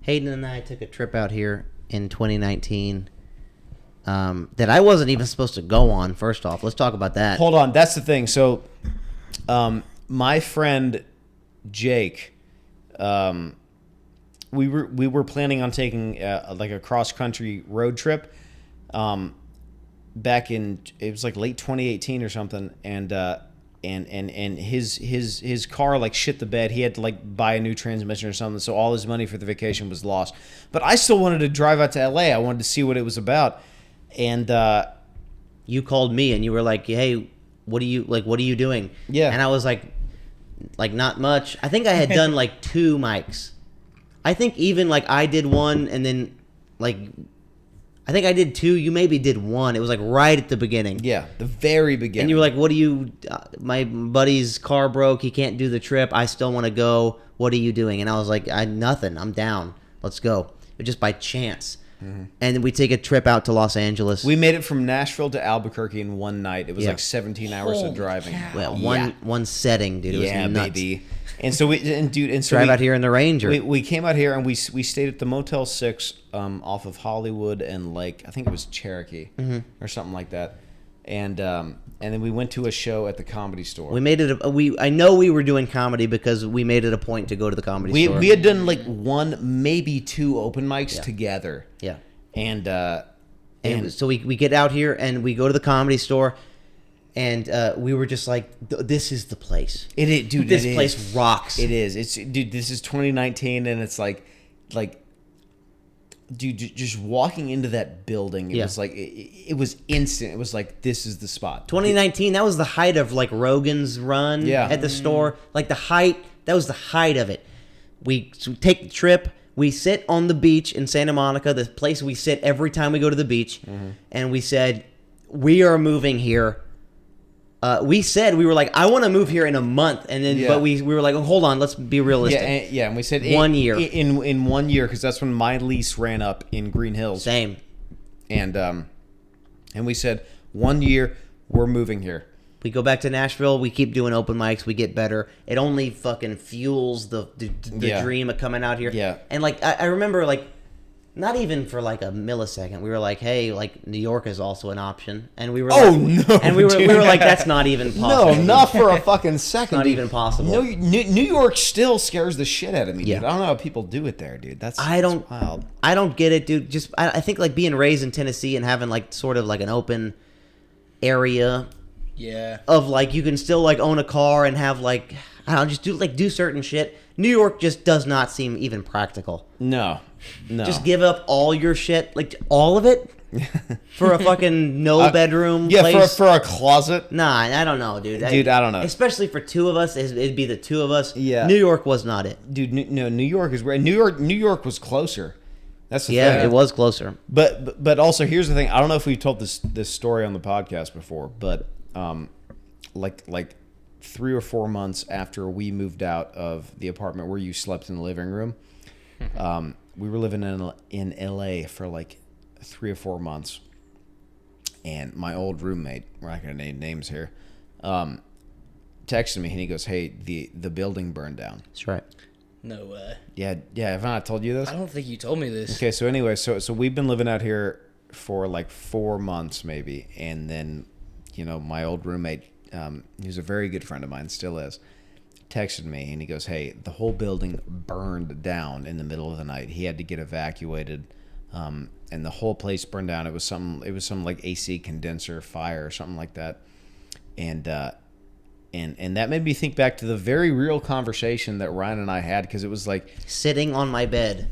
Hayden and I took a trip out here in 2019 that I wasn't even supposed to go on. First off, let's talk about that. Hold on, that's the thing. So, my friend Jake, we were planning on taking like a cross country road trip, back in, it was like late 2018 or something, and his car like shit the bed. He had to like buy a new transmission or something, so all his money for the vacation was lost. But I still wanted to drive out to LA. I wanted to see what it was about. And you called me and you were like, "Hey, what are you doing?" Yeah. And I was like not much. I think I had done like 2 mics. I think even like I did one, and then like I think I did 2. You maybe did 1. It was like right at the beginning. yeah, the very beginning. And you were like, "What do you? My buddy's car broke. He can't do the trip. I still want to go. What are you doing?" And I was like, "Nothing. I'm down. Let's go." But just by chance. Mm-hmm. And then we take a trip out to Los Angeles. We made it from Nashville to Albuquerque in one night. It was like 17 hours Holy of driving. cow. Well, one setting, dude. It was nuts. baby. And so Drive out here in the Ranger. We came out here and we stayed at the Motel 6 off of Hollywood and like I think it was Cherokee or something like that. And then we went to a show at the Comedy Store. We made it. I know we were doing comedy because we made it a point to go to the Comedy Store. We had done like 1, maybe 2 open mics together. Yeah. And so we get out here and we go to the Comedy Store, and we were just like, "This is the place." it is, dude. This it place is. rocks. It is. It's, dude. This is 2019, and it's like, dude, just walking into that building, it was like, it was instant. It was like, this is the spot. 2019. That was the height of like Rogan's run at the store. Like the height. That was the height of it. We take the trip. We sit on the beach in Santa Monica, the place we sit every time we go to the beach, and we said, "We are moving here." We were like, "I want to move here in a month," and then but we were like, oh, "Hold on, let's be realistic." And we said 1 year. In 1 year, because that's when my lease ran up in Green Hills. Same. And we said 1 year, we're moving here. We go back to Nashville. We keep doing open mics. We get better. It only fucking fuels the dream of coming out here. Yeah. And like I remember, like not even for like a millisecond, we were like, "Hey, like New York is also an option." And we were Oh, like, no, and we were dude. like, "That's not even possible." No, not for a fucking second. Not dude. even possible. No, New York still scares the shit out of me, Yeah. dude. I don't know how people do it there, dude. That's wild. I don't get it, dude. Just I think like being raised in Tennessee and having like sort of like an open area. Yeah. Of like you can still like own a car and have like I don't know, just do certain shit. New York just does not seem even practical. No. Just give up all your shit, like all of it, for a fucking bedroom place. for a closet. Nah, I don't know, dude. Dude, I don't know. Especially for 2 of us, it'd be the 2 of us. Yeah. New York was not it. Dude, New York is where New York was closer. That's the Yeah, thing. it was closer. But also here's the thing. I don't know if we've told this story on the podcast before, but like 3 or 4 months after we moved out of the apartment where you slept in the living room, we were living in LA for like 3 or 4 months, and my old roommate, we're not gonna name names here, texted me and he goes, "Hey, the building burned down." That's right. No way. Yeah. Have I not told you this? I don't think you told me this. Okay, so anyway, so we've been living out here for like 4 months maybe, and then, you know, my old roommate, who's a very good friend of mine, still is, texted me and he goes, "Hey, the whole building burned down in the middle of the night. He had to get evacuated, and the whole place burned down. It was some like AC condenser fire or something like that." And that made me think back to the very real conversation that Ryan and I had, because it was like Sitting on my bed,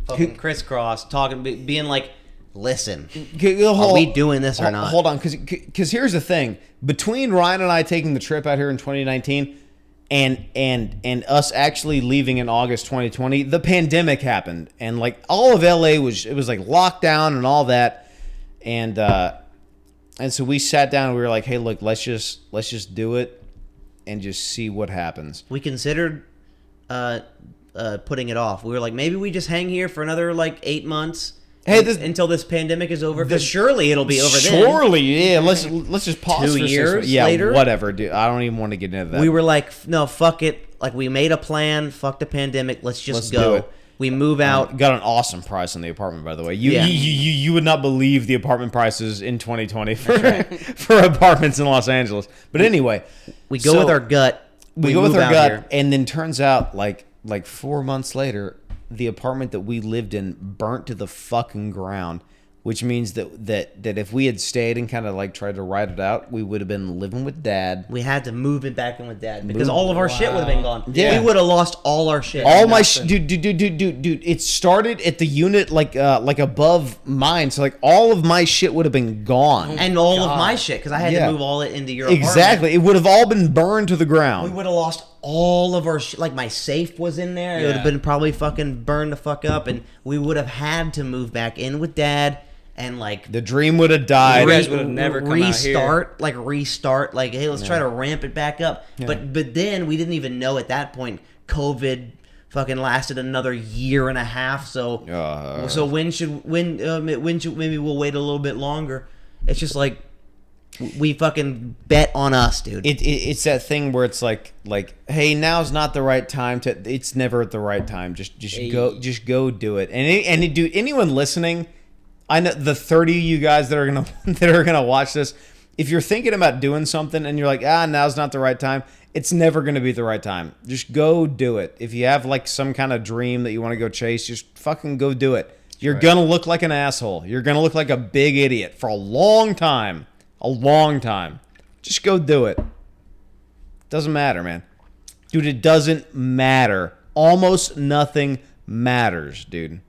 fucking crisscross, talking, being like, "Listen, are we doing this or not?" Hold on, because here's the thing. Between Ryan and I taking the trip out here in 2019 and us actually leaving in August 2020, the pandemic happened, and like all of LA was like locked down and all that, and so we sat down and we were like, "Hey, look, let's just do it and just see what happens." We considered putting it off. We were like, maybe we just hang here for another like 8 months. Hey, until this pandemic is over, because surely it'll be over then. Surely, yeah. Let's just pause 2 for years 6 months. Yeah, later? whatever, dude. I don't even want to get into that. We were like, no, fuck it. Like, we made a plan. Fuck the pandemic. Let's do go. it. We move out. Got an awesome price on the apartment, by the way. You Yeah. you would not believe the apartment prices in 2020 for apartments in Los Angeles. But anyway, We go with our gut. We go with move our out gut, here. and then turns out like 4 months later, the apartment that we lived in burnt to the fucking ground. Which means that if we had stayed and kind of like tried to ride it out, we would have been living with Dad. We had to move it back in with Dad because all of our shit would have been gone. Yeah. We would have lost all our shit. All my dude. It started at the unit like above mine, so like all of my shit would have been gone. And all of my shit because I had to move all it into your apartment. Exactly. It would have all been burned to the We ground. would have lost all of our shit. Like my safe was in there. It would have been probably fucking burned the fuck up, and we would have had to move back in with Dad. And like The dream would have died. You guys would have never come out here. restart. Like, hey, let's try to ramp it back up. Yeah. But then we didn't even know at that point COVID fucking lasted another year and a half. So when should maybe we'll wait a little bit longer. It's just like we fucking bet on us, dude. It's that thing where it's like hey, now's not the right time to. It's never at the right time. Just go do it. And dude, anyone listening. I know the 30 of you guys that are gonna watch this. If you're thinking about doing something and you're like, now's not the right time, it's never gonna be the right time. Just go do it. If you have like some kind of dream that you want to go chase, just fucking go do it. You're gonna look like an asshole. You're gonna look like a big idiot for a long time. A long time. Just go do it. Doesn't matter, man. Dude, it doesn't matter. Almost nothing matters, dude.